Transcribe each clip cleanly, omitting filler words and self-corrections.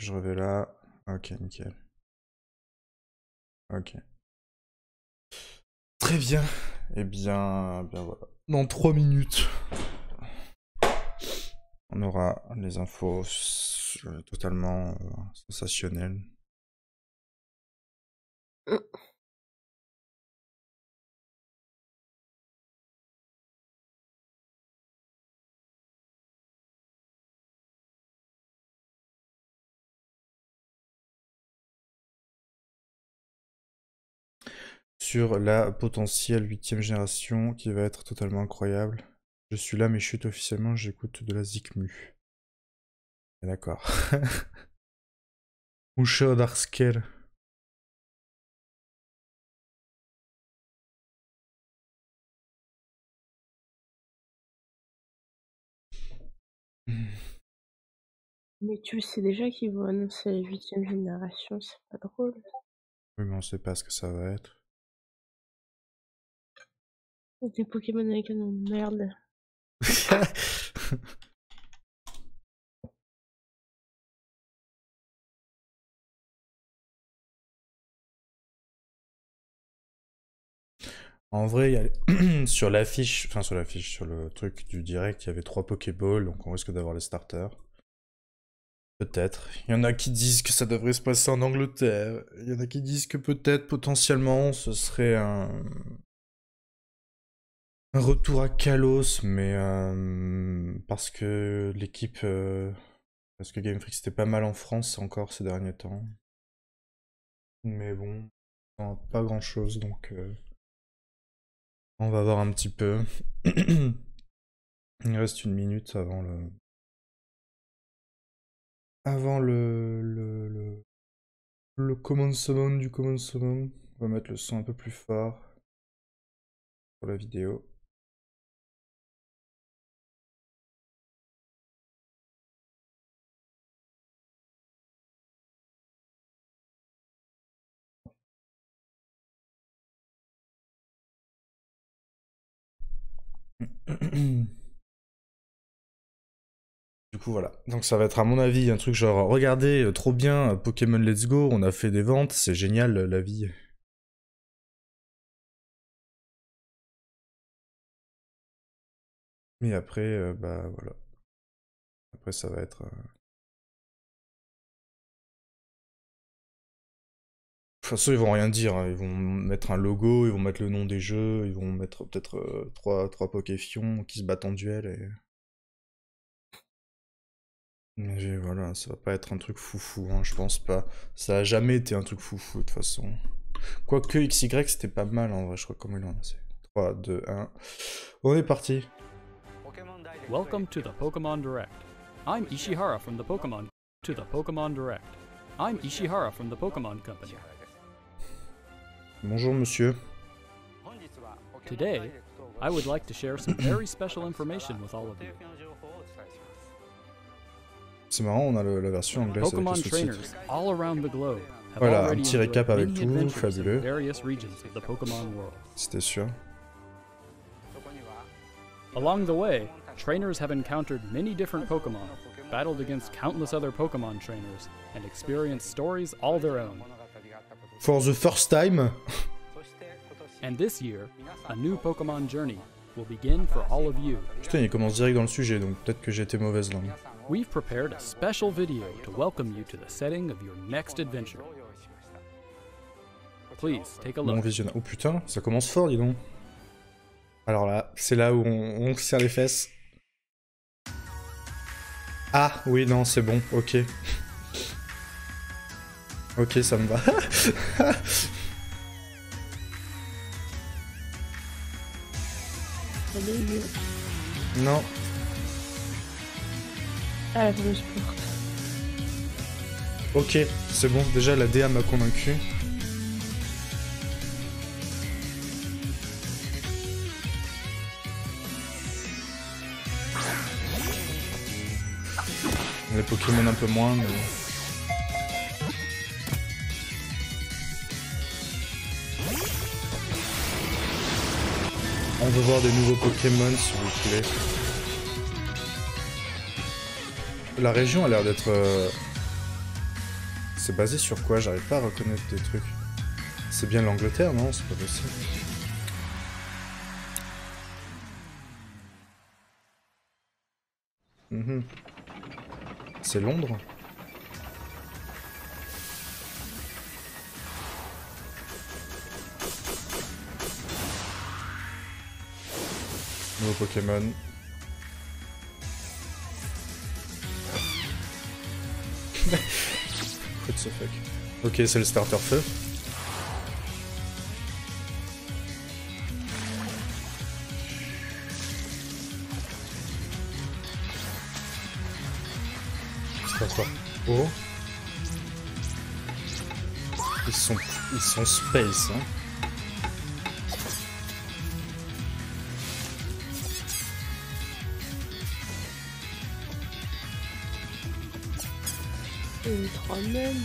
que je revais là. Ok, nickel. Ok. Très bien. Eh bien, voilà. Dans 3 minutes, on aura les infos totalement sensationnelles. Sur la potentielle 8ème génération qui va être totalement incroyable. Je suis là mais chute officiellement, j'écoute de la Zikmu. D'accord. Usha Darskel. Mais tu sais déjà qu'ils vont annoncer la 8ème génération, c'est pas drôle. Oui mais on sait pas ce que ça va être. Des Pokémon avec un nom de merde. En vrai, il y a sur l'affiche, enfin sur l'affiche, sur le truc du direct, il y avait 3 Pokéballs, donc on risque d'avoir les starters. Peut-être. Il y en a qui disent que ça devrait se passer en Angleterre. Il y en a qui disent que peut-être, potentiellement, ce serait un retour à Kalos, mais parce que l'équipe... parce que Game Freak c'était pas mal en France encore ces derniers temps. Mais bon, pas grand-chose, donc... on va voir un petit peu. Il reste 1 minute avant le... Avant le Common Summon du Common Summon. On va mettre le son un peu plus fort pour la vidéo. Du coup voilà, donc ça va être à mon avis un truc genre regardez, trop bien, Pokémon Let's Go, on a fait des ventes, c'est génial la vie. Mais après, bah voilà. Après ça va être... De toute façon ils vont rien dire, hein. Ils vont mettre un logo, ils vont mettre le nom des jeux, ils vont mettre peut-être 3 Pokéfions qui se battent en duel et... Mais voilà, ça va pas être un truc foufou, hein, je pense pas. Ça a jamais été un truc foufou de toute façon. Quoique XY c'était pas mal en vrai, je crois comment il en a. 3, 2, 1. On est parti. Welcome to the Pokemon Direct. I'm Ishihara from the Pokemon Direct. I'm Ishihara from the Pokemon Company. Bonjour monsieur. Today, I would like to share some very special information with all of you. C'est marrant, on a la version anglaise avec Pokemon les trainers sous-titres. all around the globe have Voilà, un already petit enjoyed récap avec many tout, adventures fabuleux. in various regions of the Pokemon world. C'était sûr. Along the way, trainers have encountered many different Pokemon, battled against countless other Pokemon trainers, and experienced stories all their own. For the first time. And this year, a new Pokemon journey will begin for all of you. Putain, il commence direct dans le sujet, donc peut-être que j'ai été mauvaise langue. We've prepared a special video to welcome you to the setting of your next adventure. Please take a Bon look. visionnage. Oh putain, ça commence fort, dis donc. Alors là, c'est là où on se serre les fesses. Ah, oui, non, c'est bon, ok. Ok, ça me va. Non. Ah, la fameuse porte. Ok, c'est bon, déjà la DA m'a convaincu. Les Pokémon un peu moins, mais... On veut voir des nouveaux Pokémon, s'il vous plaît. La région a l'air d'être C'est basé sur quoi? J'arrive pas à reconnaître des trucs. C'est bien l'Angleterre, non? C'est pas possible. C'est Londres? Nouveau Pokémon. What the fuck? Ok, c'est le starter feu. Starter oh. Ils sont space, hein. Les trois mêmes.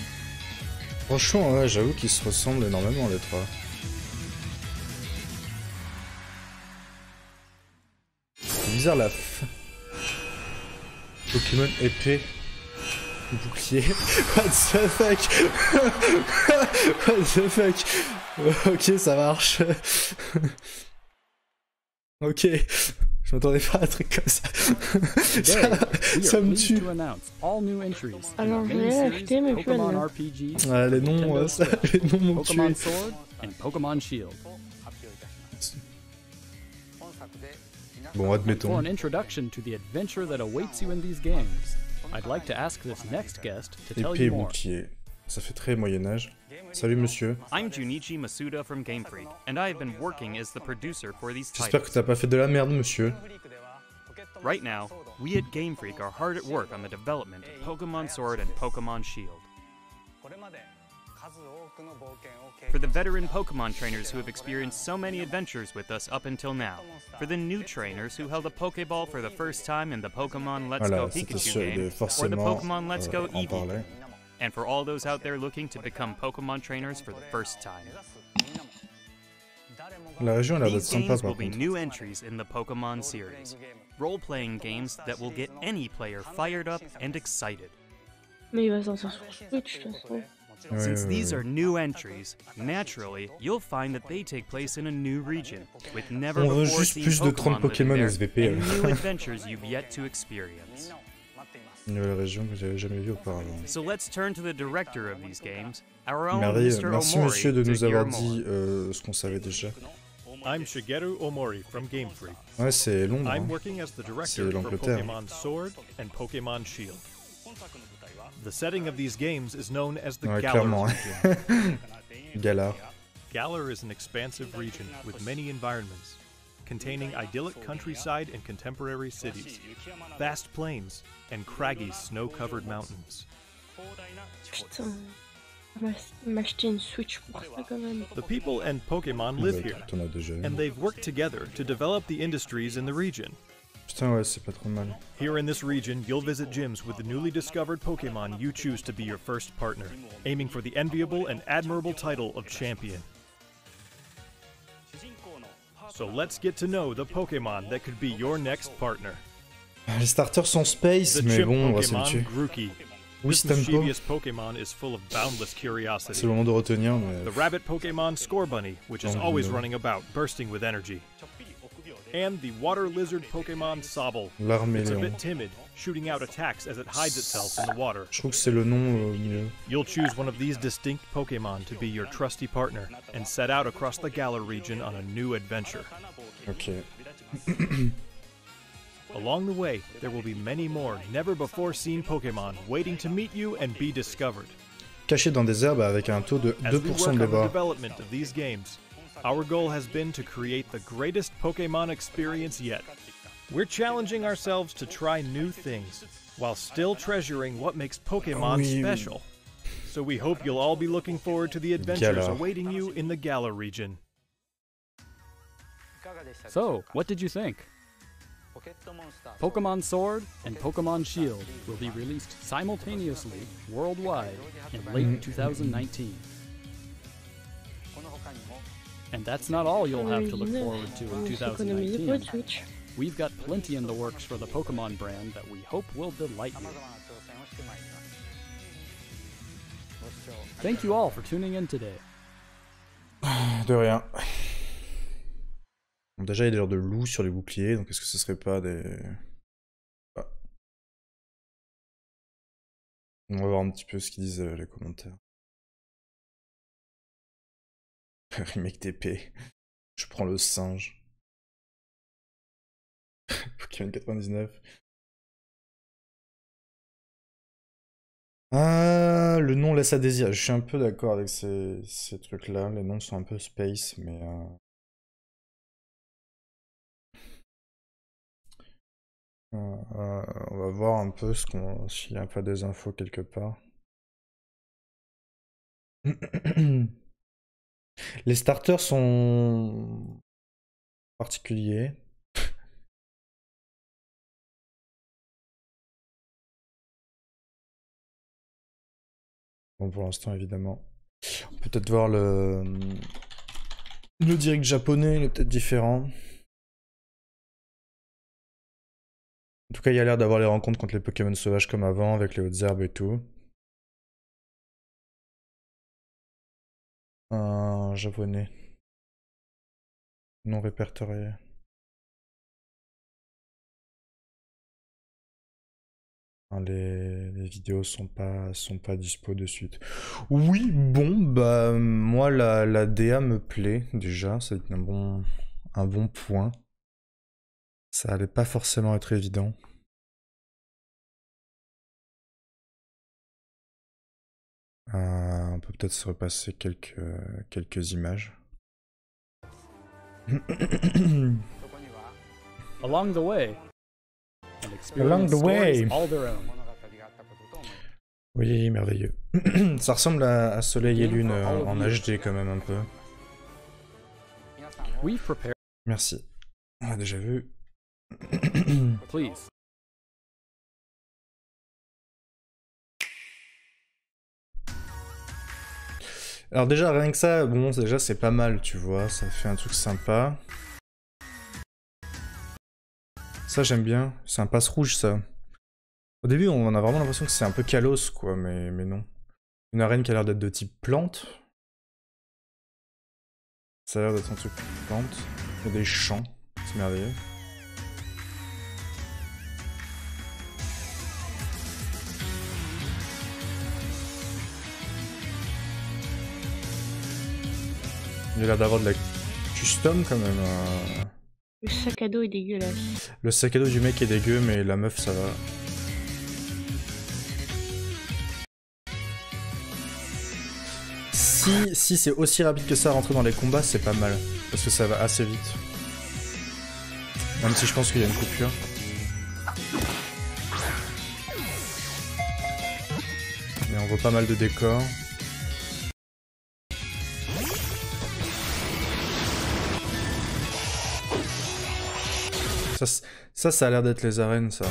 Franchement, ouais, j'avoue qu'ils se ressemblent énormément les trois. C'est bizarre la Pokémon épée. Bouclier. What the fuck? What the fuck? Ok, ça marche. Ok. Je m'attendais pas à un truc comme ça. Ça me tue. Alors je l'ai acheté mais plus maintenant. Ouais, les noms m'ont tué. Pokemon Sword and Pokemon Shield. Bon, admettons. For an introduction to the adventure that awaits you in these games, I'd like to ask this next guest to tell Épée et you more. bouclier. Ça fait très Moyen-Âge. Salut monsieur. I'm Junichi Masuda from Game Freak, and I have been working as the producer for these J'espère que titles. t'as pas fait de la merde, monsieur. Right now, we at Game Freak are hard at work on the development of Pokemon Sword and Pokemon Shield. For the veteran Pokemon trainers who have experienced so many adventures with us up until now, for the new trainers who held a Pokeball for the first time in the Pokemon Let's Go Voilà, c'était Pikachu sûr, game, or the forcément Pokemon Let's Go en Eevee, parlait. and for all those out there looking to become Pokemon trainers for the first time. La région a l'air d'être These sympa games par will be contre. new entries in the Pokemon series. Role-playing games that will get any player fired up and excited. Mais il va sortir sur Switch de toute façon. Ouais, Since ouais, these ouais. are new entries, naturally, you'll find that they take place in a new region, with never On veut before juste seen plus de 30 Pokemon living Pokémon there, SVP. and new adventures you've yet to experience. Une nouvelle région que j'avais jamais vue auparavant. So let's turn to the director of these games, our own Merci, Mr. merci Omori, monsieur de to nous hear avoir more. dit ce qu'on savait déjà. I'm Shigeru Omori from Game Freak. Ouais, c'est Londres. I'm Hein. working as the director C'est for l'Angleterre. Pokemon Sword and Pokemon Shield. The setting of these games is known as the Ouais, Galar clairement. region. Galar. Galar is an expansive region with many environments, containing idyllic countryside and contemporary cities, vast plains, and craggy snow-covered mountains. Putain. M'acheter une Switch pour ça quand même. The people and Pokemon live Ouais, here, t'en as déjà une. and they've worked together to develop the industries in the region. Putain, ouais, c'est pas trop mal. Here in this region, you'll visit gyms with the newly discovered Pokemon you choose to be your first partner, aiming for the enviable and admirable title of champion. So let's get to know the Pokemon that could be your next partner. Les starters sont space, The mais chimp bon, on va s'habituer. Pokemon Grookey. Oui, This c'est tempo. mischievous Pokemon is full of boundless C'est curiosity. le moment de retenir, mais... The rabbit Pokemon Scorbunny, which is Oh, always no. running about, bursting with energy. And the water lizard Pokemon Sobble. It's a L'arméléon. bit timid, shooting out attacks as it hides itself in the water. Je trouve que c'est le nom mieux. You'll choose one of these distinct Pokemon to be your trusty partner and set out across the Galar region on a new adventure. Ok. Along the way, there will be many more never-before-seen Pokemon waiting to meet you and be discovered. Caché dans des herbes avec un taux de As we 2% work de on the débat. development of these games, our goal has been to create the greatest Pokemon experience yet. We're challenging ourselves to try new things, while still treasuring what makes Pokemon Oui. special. So we hope you'll all be looking forward to the adventures Galar. awaiting you in the Galar region. So, what did you think? Pokemon Sword and Pokemon Shield will be released simultaneously worldwide in late 2019. And that's not all you'll have to look forward to in Je peux économiser pour 2019. une Switch. We've got plenty in the works for the Pokemon brand that we hope will delight you. Thank you all for tuning in today. De rien. Bon, déjà, il y a des genres de loups sur les boucliers, donc est-ce que ce serait pas des... Ah. On va voir un petit peu ce qu'ils disent les commentaires. Remake TP. Je prends le singe. Pokémon 99. Ah, le nom laisse à désirer. Je suis un peu d'accord avec ces trucs-là. Les noms sont un peu space, mais... on va voir un peu s'il n'y a pas des infos quelque part. Les starters sont particuliers. Bon, pour l'instant, évidemment. On peut peut-être voir le direct japonais, il est peut-être différent. En tout cas, il y a l'air d'avoir les rencontres contre les Pokémon sauvages comme avant, avec les hautes herbes et tout. Un japonais. Non répertorié. Les vidéos sont pas dispo de suite. Oui, bon, bah moi la DA me plaît déjà, c'est un bon point. Ça allait pas forcément être évident. On peut peut-être se repasser quelques images. Along the way, and Along experience the way. stories all their own. Oui, merveilleux. Ça ressemble à Soleil et Lune en HD quand même un peu. We've prepared. Merci. On l'a déjà vu. Please. Alors déjà, rien que ça, bon, déjà c'est pas mal, tu vois, ça fait un truc sympa. Ça j'aime bien, c'est un passe rouge ça. Au début on a vraiment l'impression que c'est un peu Kalos quoi, mais non. Une arène qui a l'air d'être de type plante. Ça a l'air d'être un truc plante. Il y a des champs, c'est merveilleux. Il a l'air d'avoir de la custom quand même. Le sac à dos est dégueulasse. Le sac à dos du mec est dégueu, mais la meuf ça va. Si c'est aussi rapide que ça à rentrer dans les combats, c'est pas mal. Parce que ça va assez vite. Même si je pense qu'il y a une coupure. Mais on voit pas mal de décors. Ça a l'air d'être les arènes, ça.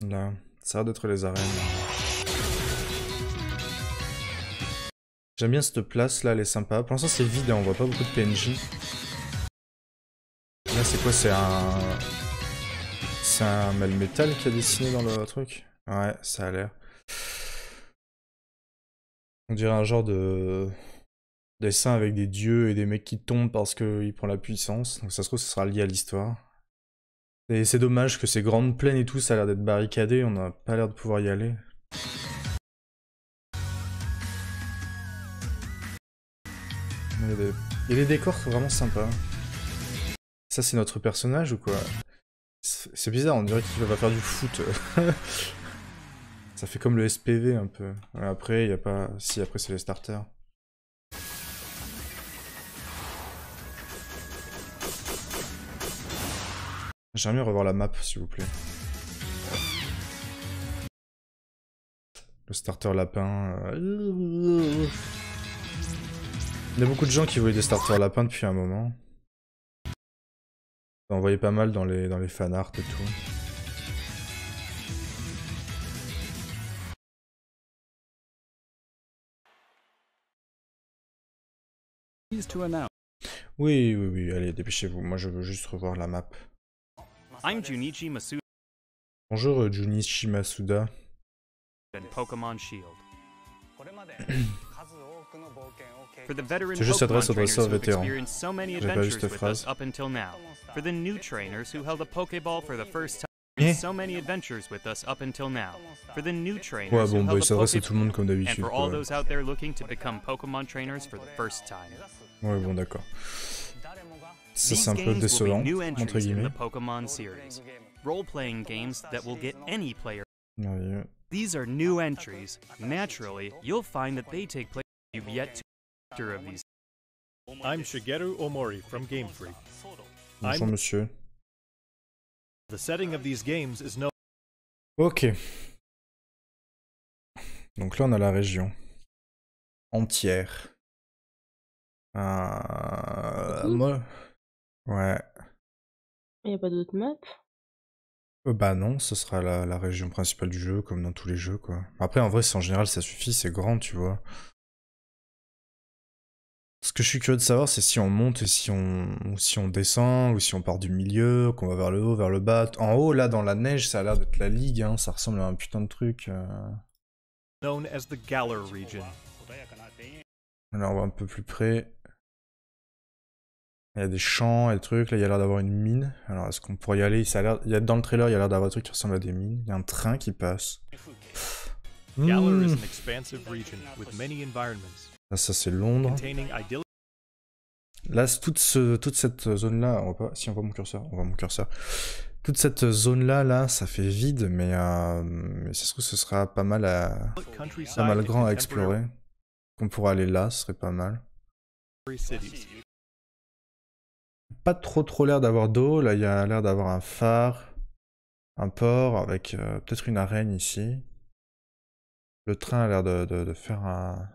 Là, ça a l'air d'être les arènes. J'aime bien cette place là, elle est sympa. Pour l'instant c'est vide, hein, on voit pas beaucoup de PNJ. Là c'est quoi? C'est un Melmetal qui a dessiné dans le truc? Ouais, ça a l'air. On dirait un genre de dessin avec des dieux et des mecs qui tombent parce qu'ils prennent la puissance. Donc ça se trouve ça sera lié à l'histoire. Et c'est dommage que ces grandes plaines et tout, ça a l'air d'être barricadé, on n'a pas l'air de pouvoir y aller. Il y a des décors vraiment sympas. Ça c'est notre personnage ou quoi? C'est bizarre, on dirait qu'il va faire du foot. Ça fait comme le SPV un peu. Ouais, après, il y a pas... Si, après c'est les starters. J'aimerais bien revoir la map, s'il vous plaît. Le starter lapin... Il y a beaucoup de gens qui voulaient des starters lapins depuis un moment. On en voyait pas mal dans les fanarts et tout. Oui, allez, dépêchez-vous. Moi, je veux juste revoir la map. I'm Junichi Masuda. Bonjour, Junichi Masuda. and Pokemon Shield. For the veteran C'est juste Pokemon s'adresse au trainers dresseur who have vétéran. experienced so many J'ai pas vu adventures cette with phrase. us up until now. For the new trainers who held a Pokeball for the first time. Eh. So many adventures with us up until now. For the new trainers Ouais, who bon, bah, held il a s'adresse à Pokeball. tout le monde comme And d'habitude. for all quoi. those out there looking to become Pokemon trainers for the first time. Ouais, bon, d'accord. Ça, These c'est un peu games will be décevant, new entre entries in guillemets. the Pokemon series. Role-playing games that will get any player. Ouais. These are new entries. Naturally, you'll find that they take place you've yet to of these. I'm Shigeru Omori from Game Freak. Bonjour, monsieur. The setting of these games is no Ok. Donc là, on a la région entière. Moi... Ouais. Il n'y a pas d'autres maps? Bah non, ce sera la région principale du jeu, comme dans tous les jeux, quoi. Après, en vrai, en général, ça suffit, c'est grand, tu vois. Ce que je suis curieux de savoir, c'est si on monte et si on descend, ou si on part du milieu, qu'on va vers le haut, vers le bas. En haut, là, dans la neige, ça a l'air d'être la ligue, hein, ça ressemble à un putain de truc. known as the Galar region. Alors, on va un peu plus près. Il y a des champs et des trucs, là, il y a l'air d'avoir une mine. Alors, est-ce qu'on pourrait y aller? Dans le trailer, il y a l'air d'avoir des trucs qui ressemblent à des mines. Il y a un train qui passe. Galar is an expansive region with many environments Là, ça, c'est Londres. containing idyllic Là, toute cette zone-là, si on voit mon curseur, on voit mon curseur. Toute cette zone-là, là, ça fait vide, mais ça se trouve, ce sera pas mal countryside pas mal and grand à contemporary explorer. Qu'on pourra aller là, ce serait pas mal. cities. Pas trop l'air d'avoir d'eau, là, il y a l'air d'avoir un phare, un port, avec peut-être une arène ici. Le train a l'air de faire un...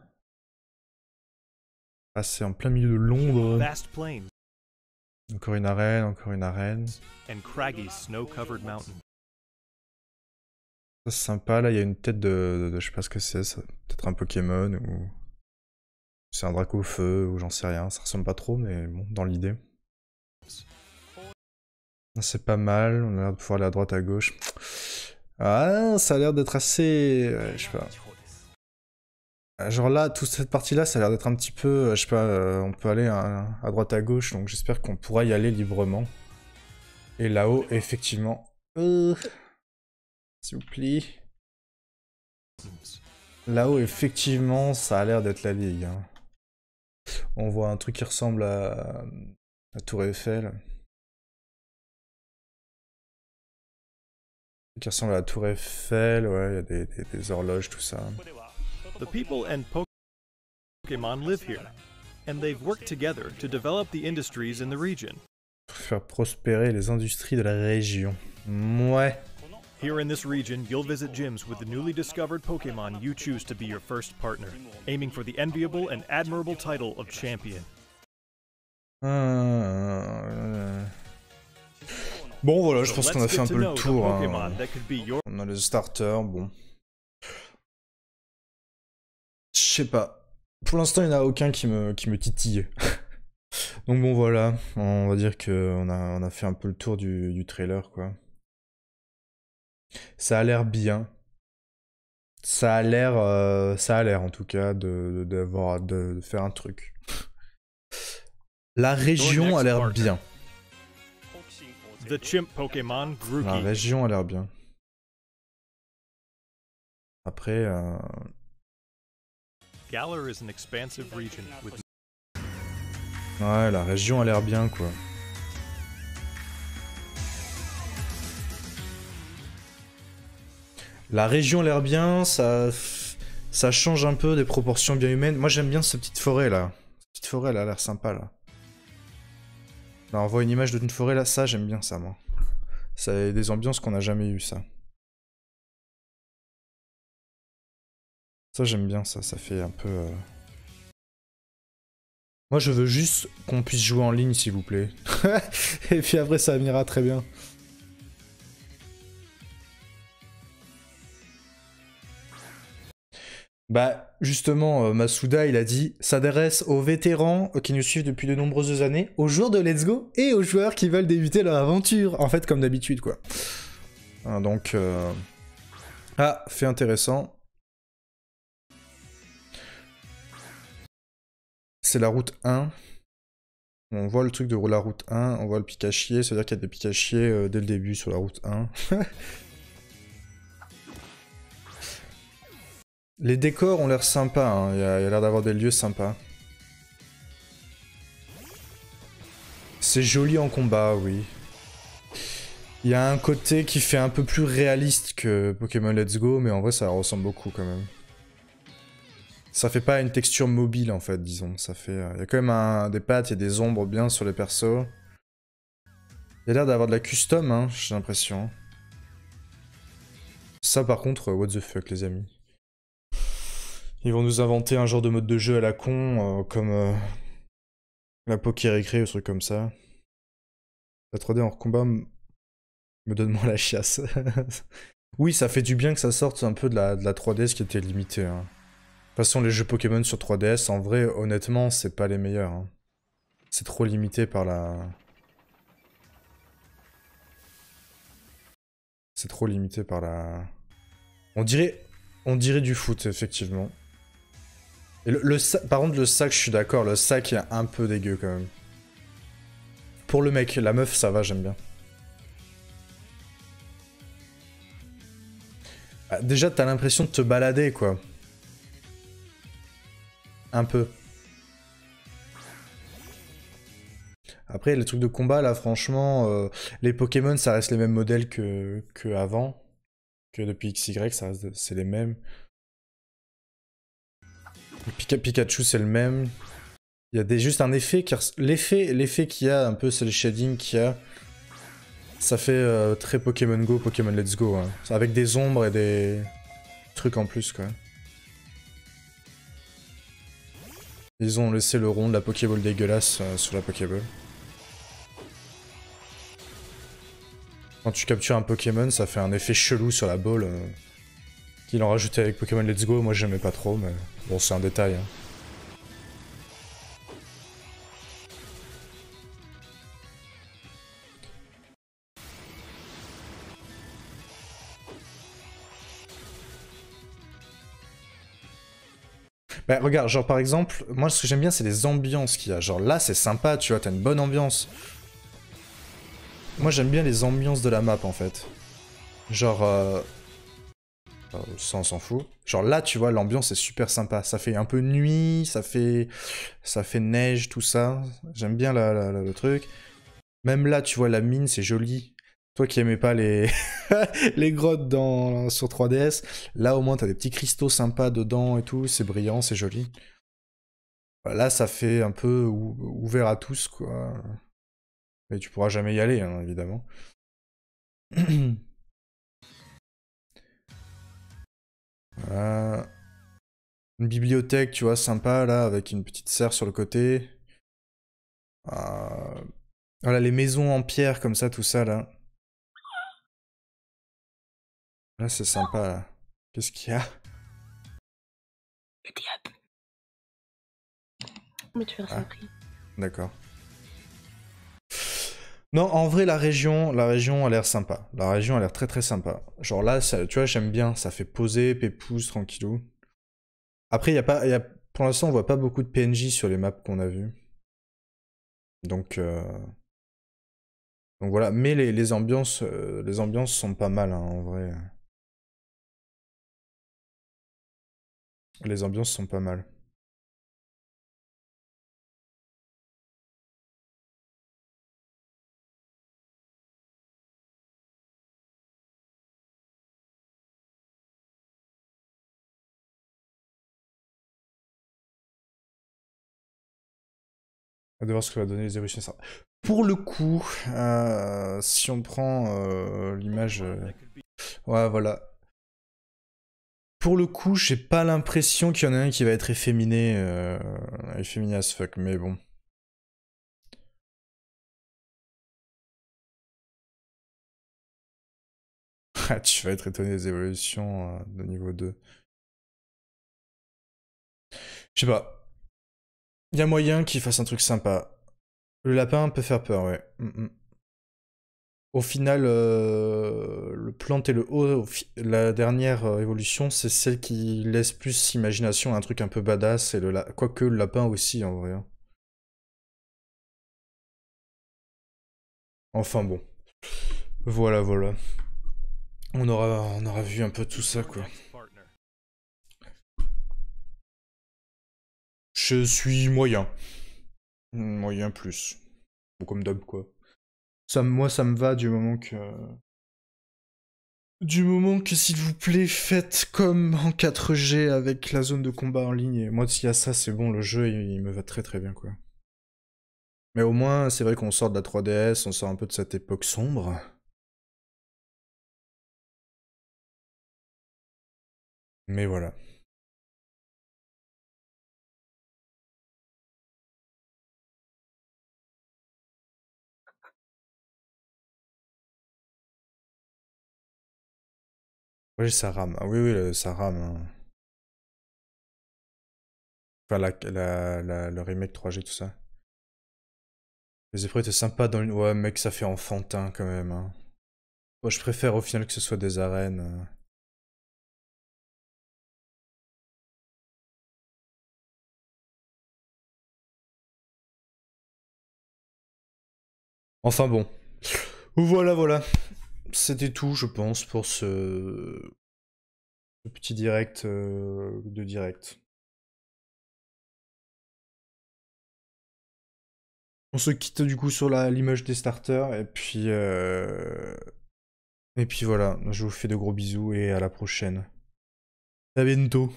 passer en plein milieu de Londres. Vast plains Encore une arène, encore une arène. and craggy snow-covered mountains. Ça, c'est sympa, là il y a une tête de je sais pas ce que c'est, peut-être un Pokémon ou c'est un Dracofeu ou j'en sais rien, ça ressemble pas trop mais bon, dans l'idée. C'est pas mal, on a l'air de pouvoir aller à droite à gauche. Ah, ça a l'air d'être assez... je sais pas. Genre là, toute cette partie-là, ça a l'air d'être un petit peu... je sais pas, on peut aller à droite à gauche, donc j'espère qu'on pourra y aller librement. Et là-haut, effectivement... s'il vous plaît. Là-haut, effectivement, ça a l'air d'être la ligue. Hein. On voit un truc qui ressemble à la Tour Eiffel. Qui ressemble à la Tour Eiffel, ouais, il y a des horloges, tout ça. The people and Pokemon live here, and they've worked together to develop the industries in the region. Pour faire prospérer les industries de la région. Ouais. Here in this region, you'll visit gyms with the newly discovered Pokemon you choose to be your first partner, aiming for the enviable and admirable title of champion. Bon voilà, je So pense qu'on a let's fait un get to peu le know the tour. Pokemon Hein. that could be your On a les starters, bon. Je sais pas. Pour l'instant, il n'y en a aucun qui me titille. Donc bon voilà, on va dire qu'on a fait un peu le tour du trailer, quoi. Ça a l'air bien. Ça a l'air en tout cas de faire un truc. La région a l'air bien. the chimp Pokemon La Grookey. région a l'air bien. Après, Galar is an expansive region with ouais, la région a l'air bien, quoi. La région a l'air bien, ça change un peu des proportions bien humaines. Moi, j'aime bien cette petite forêt, là. Cette petite forêt, elle a l'air sympa, là. Là, on voit une image d'une forêt, là. Ça, j'aime bien ça, moi. Ça a des ambiances qu'on n'a jamais eues, ça. Ça, j'aime bien ça. Ça fait un peu... Moi, je veux juste qu'on puisse jouer en ligne, s'il vous plaît. Et puis après, ça m'ira très bien. Bah, justement, Masuda, il a dit « s'adresse aux vétérans qui nous suivent depuis de nombreuses années, aux joueurs de Let's Go et aux joueurs qui veulent débuter leur aventure. » En fait, comme d'habitude, quoi. Donc... Ah, fait intéressant. c'est la route 1. On voit le truc de la route 1, on voit le pic à chier, c'est-à-dire qu'il y a des pics à chier dès le début sur la route 1. Les décors ont l'air sympas, hein. Il y a l'air d'avoir des lieux sympas. C'est joli en combat, oui. Il y a un côté qui fait un peu plus réaliste que Pokémon Let's Go, mais en vrai ça ressemble beaucoup quand même. Ça fait pas une texture mobile en fait, disons. Ça fait, il y a quand même des pattes, il y a des ombres bien sur les persos. Il y a l'air d'avoir de la custom, hein, j'ai l'impression. Ça par contre, what the fuck les amis. Ils vont nous inventer un genre de mode de jeu à la con, comme la Poké Récré ou truc comme ça. La 3D en combat me donne moins la chiasse. Oui, ça fait du bien que ça sorte un peu de la 3DS qui était limitée. Hein. De toute façon, les jeux Pokémon sur 3DS, en vrai, honnêtement, c'est pas les meilleurs. Hein. C'est trop limité par la... C'est trop limité par la... On dirait du foot, effectivement. Et par contre, le sac, je suis d'accord, le sac est un peu dégueu quand même. Pour le mec, la meuf, ça va, j'aime bien. Ah, déjà, t'as l'impression de te balader, quoi. Un peu. Après, les trucs de combat, là, franchement, les Pokémon, ça reste les mêmes modèles que avant. Que depuis XY, c'est les mêmes. Pikachu, c'est le même. Il y a juste un effet qui... L'effet qu'il y a, un peu, c'est le shading qu'il y a. Ça fait très Pokémon Go, Pokémon Let's Go. Hein. Avec des ombres et des trucs en plus, quoi. Ils ont laissé le rond de la Pokéball dégueulasse sur la Pokéball. Quand tu captures un Pokémon, ça fait un effet chelou sur la ball. Qu'ils ont rajouté avec Pokémon Let's Go, moi j'aimais pas trop, mais bon, c'est un détail. Hein. Bah regarde, genre par exemple, moi ce que j'aime bien c'est les ambiances qu'il y a. Genre là c'est sympa, tu vois, t'as une bonne ambiance. Moi j'aime bien les ambiances de la map en fait. Genre... ça on s'en fout. Genre là tu vois l'ambiance est super sympa. Ça fait un peu nuit, ça fait neige, tout ça. J'aime bien le truc. Même là tu vois la mine c'est joli. Toi qui aimais pas les les grottes sur 3DS, là au moins t'as des petits cristaux sympas dedans et tout, c'est brillant, c'est joli. Là ça fait un peu ouvert à tous quoi. Mais tu pourras jamais y aller hein, évidemment. Une bibliothèque tu vois sympa là avec une petite serre sur le côté. Voilà les maisons en pierre comme ça, tout ça là. Là c'est sympa là. Qu'est-ce qu'il y a? Le diable. Mais tu verras ça après. D'accord. Non, en vrai, la région a l'air sympa. La région a l'air très très sympa. Genre là, ça, tu vois, j'aime bien. Ça fait poser, pépouze, tranquillou. Après, pour l'instant, on voit pas beaucoup de PNJ sur les maps qu'on a vues. Donc voilà. Mais les ambiances sont pas mal, hein, en vrai. Les ambiances sont pas mal. On va voir ce que va donner les évolutions. Ça. Pour le coup, si on prend l'image... ouais, voilà. Pour le coup, j'ai pas l'impression qu'il y en a un qui va être efféminé, efféminé as fuck, mais bon. Tu vas être étonné des évolutions de niveau 2. Je sais pas. Il y a moyen qu'il fasse un truc sympa. Le lapin peut faire peur, ouais. Au final, le plant et le haut, la dernière évolution, c'est celle qui laisse plus imagination, un truc un peu badass, et quoique le lapin aussi, en vrai. Enfin bon. Voilà, voilà. On aura vu un peu tout ça, quoi. Je suis moyen. Moyen plus. Bon, comme d'hab, quoi. Moi, ça me va du moment que... Du moment que, s'il vous plaît, faites comme en 4G avec la zone de combat en ligne. Et moi, s'il y a ça, c'est bon, le jeu, il me va très très bien, quoi. Mais au moins, c'est vrai qu'on sort de la 3DS, on sort un peu de cette époque sombre. Mais voilà. Oui, ça rame. Ah oui, oui, ça rame, hein. Enfin, le remake 3G, tout ça. Les épreuves étaient sympas dans une... Ouais, mec, ça fait enfantin, quand même, hein. Moi, je préfère au final que ce soit des arènes. Enfin bon. Voilà, voilà. C'était tout, je pense, pour ce petit direct de direct. On se quitte du coup sur l'image des starters, et puis voilà, je vous fais de gros bisous et à la prochaine. À bientôt.